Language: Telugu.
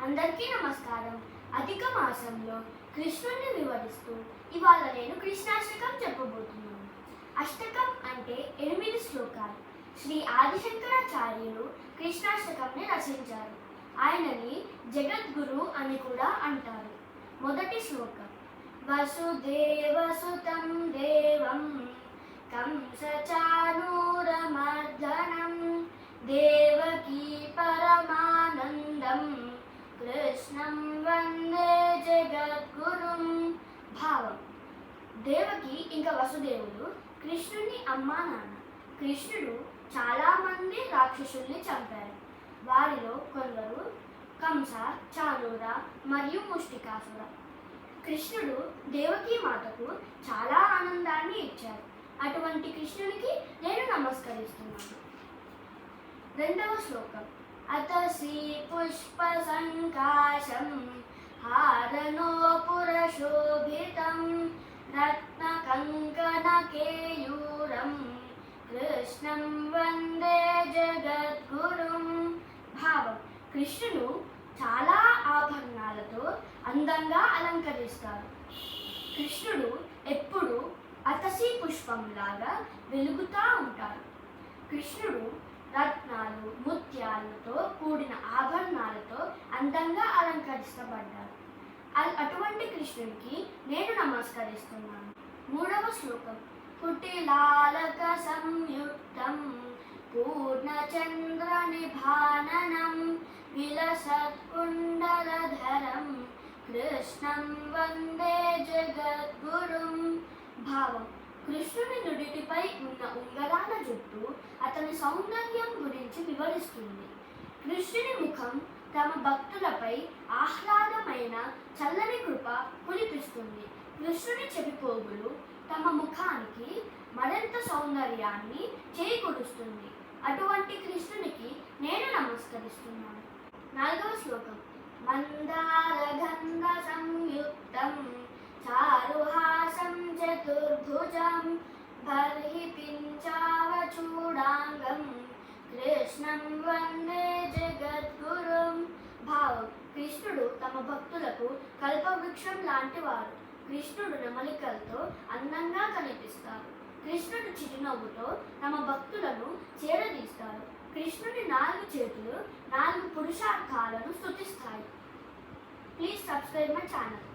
అందరికీ నమస్కారం. అధిక మాసంలో కృష్ణుడిని వివరిస్తూ ఇవాళ నేను కృష్ణాష్టకం చెప్పబోతున్నాను. అష్టకం అంటే 8 శ్లోకాలు. శ్రీ ఆదిశంకరాచార్యులు కృష్ణాష్టకంని రచించారు. ఆయనని జగద్గురు అని కూడా అంటారు. మొదటి శ్లోకం: వసుదేవసుతం దేవం కంసచానూరమర్దనం దేవకీ పరమానందం కృష్ణం వందే జగద్గురుం. భావం: దేవకి ఇంకా వసుదేవుడు కృష్ణుని అమ్మా నాన్న. కృష్ణుడు చాలా మంది రాక్షసుల్ని చంపారు. వారిలో కొందరు కంస, చానూర మరియు ముష్టికాసుర. కృష్ణుడు దేవకీ మాతకు చాలా ఆనందాన్ని ఇచ్చారు. అటువంటి కృష్ణునికి నేను నమస్కరిస్తున్నాను. రెండవ శ్లోకం: అతసి పుష్ప సంకాశం హారనోపురశోభితం రత్న కంకణ కేయూరం కృష్ణం వందే జగద్గురుం. భావం: కృష్ణుడు చాలా ఆభరణాలతో అందంగా అలంకరిస్తారు. కృష్ణుడు ఎప్పుడు అతసి పుష్పంలాగా వెలుగుతూ ఉంటారు. కృష్ణుడు రత్నాలు, ముత్యాలతో కూడిన ఆభరణాలతో అందంగా అలంకరించబడ్డారు. అటువంటి కృష్ణుడికి నేను నమస్కరిస్తున్నాను. మూడవ శ్లోకం: కుటిలాలక సంయుక్తం పూర్ణచంద్ర నిభాననం విలసత్కుండలధరం కృష్ణం వందే జగద్గురుం. భావం: కృష్ణుని నుడిటిపై ఉన్న ఉంగరాల జుట్టు అతని సౌందర్యం గురించి వివరిస్తుంది. కృష్ణుని ముఖం తమ భక్తులపై ఆహ్లాదమైన చల్లని కృప కురిపిస్తుంది. కృష్ణుని చెవిపోగులు తమ ముఖానికి మరింత సౌందర్యాన్ని చేకూరుస్తుంది. అటువంటి కృష్ణునికి నేను నమస్కరిస్తున్నాను. నాలుగవ శ్లోకం: మందారగంధ సంయుక్తం చారుహాసం చతుర్భుజం బర్హి పించావచూడాంగం కృష్ణం వందే జగద్గురుం. భావం: కృష్ణుడు తమ భక్తులకు కల్పవృక్షం లాంటి వారు. కృష్ణుడు నెమలికలతో అందంగా కనిపిస్తారు. కృష్ణుడు చిరునవ్వుతో తమ భక్తులను చేరదీస్తారు. కృష్ణుడి 4 చేతులు 4 పురుషార్థాలను స్తుతిస్తాయి. Please subscribe my channel.